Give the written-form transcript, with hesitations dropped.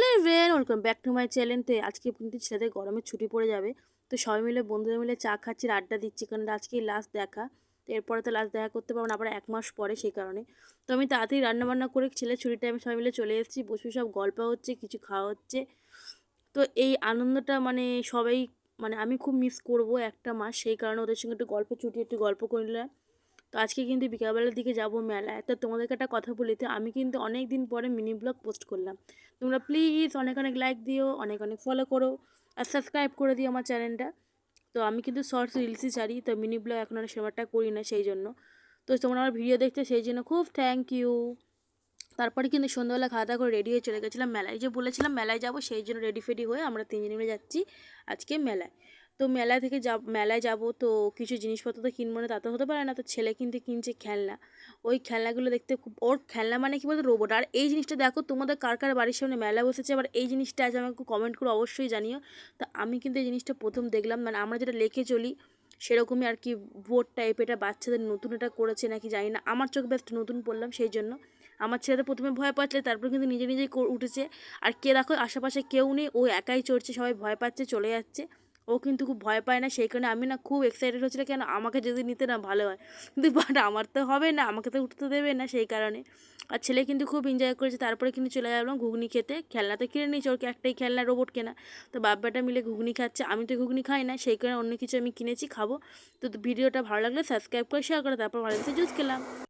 Hello everyone, welcome back to my channel. তো আজকে কিন্তু ছেলেদের গরমের ছুটি পড়ে যাবে, তো সবাই মিলে বন্ধুরা মিলে চা খাচ্ছি, আড্ডা দিচ্ছি, কারণ আজকেই লাস্ট দেখা। তো এরপরে তো লাস্ট দেখা করতে পারবো না, আবার 1 মাস পরে, সেই কারণে তো আমি তাড়াতাড়ি রান্নাবান্না করে ছেলে ছুটির টাইমে সবাই মিলে চলে এসেছি। বসে সব গল্প হচ্ছে, কিছু খাওয়া হচ্ছে। তো এই আনন্দটা মানে সবাই, মানে আমি খুব মিস করব 1 মাস, সেই কারণে ওদের সঙ্গে একটু গল্প ছুটি একটু গল্প করলাম। তো আজকে কিন্তু বিকালবেলার দিকে যাব মেলায়। তো তোমাদেরকে একটা কথা বলি, তো আমি কিন্তু অনেক দিন পরে মিনি ব্লগ পোস্ট করলাম। তোমরা প্লিজ অনেক অনেক লাইক দিও, অনেক অনেক ফলো করো, আর সাবস্ক্রাইব করে দিও আমার চ্যানেলটা। তো আমি কিন্তু শর্টস রিলসই ছাড়ি, তো মিনি ব্লগ এখন আর সেবারটা করি না, সেই জন্য। তো তোমরা আমার ভিডিও দেখতে, সেই জন্য খুব থ্যাংক ইউ। তারপরে কিন্তু সন্ধ্যাবেলা খাওয়া দাওয়া করে রেডি হয়ে চলে গেছিলাম মেলায়, যে বলেছিলাম মেলায় যাব, সেই জন্য রেডি ফেডি হয়ে আমরা 3 জনে মিলে যাচ্ছি আজকে মেলায়। তো মেলা থেকে মেলায় যাব, তো কিছু জিনিসপত্র তো কিনবো না তা তো হতে পারে না। তো ছেলে কিন্তু কিনছে খেলনা, ওই খেলনাগুলো দেখতে খুব, ওর খেলনা মানে কি বলতো, রোবট। আর এই জিনিসটা দেখো, তোমাদের কার কার বাড়ির সামনে মেলা বসেছে, আবার এই জিনিসটা আজ আমাকে কমেন্ট করে অবশ্যই জানিও। তো আমি কিন্তু এই জিনিসটা প্রথম দেখলাম, মানে আমরা যেটা লেকে চলি সেরকমই আর কি, বোর্ড টাইপ। এটা বাচ্চাদের নতুন এটা করেছে নাকি জানি না, আমার চোখ বেশ নতুন পড়লাম, সেই জন্য। আমার ছেলে তো প্রথমে ভয় পাচ্ছিল, তারপর কিন্তু নিজে নিজেই উঠেছে। আর কে দেখো আশেপাশে কেউ নেই, ও একাই চড়ছে, সবাই ভয় পাচ্ছে, চলে যাচ্ছে। ও কিন্তু খুব ভয় পায় না, সেই কারণে আমি না খুব এক্সাইটেড হচ্ছিল, কেন আমাকে যদি নিতে না ভালো হয়, কিন্তু বাট আমার তো হবে না, আমাকে তো উঠতে দেবে না, সেই কারণে। আর ছেলে কিন্তু খুব এনজয় করেছে। তারপরে কিন্তু চলে গেলাম ঘুগনি খেতে। খেলনা তো কিনে নিয়েছি, ওকে একটাই খেলনা রোবট কেনা। তো বাব্বাটা মিলে ঘুগনি খাচ্ছে, আমি তো ঘুগনি খাই না, সেই কারণে অন্য কিছু আমি কিনেছি খাবো। তো ভিডিওটা ভালো লাগলে সাবস্ক্রাইব করে শেয়ার করে, তারপর ভালো জুস খেলাম।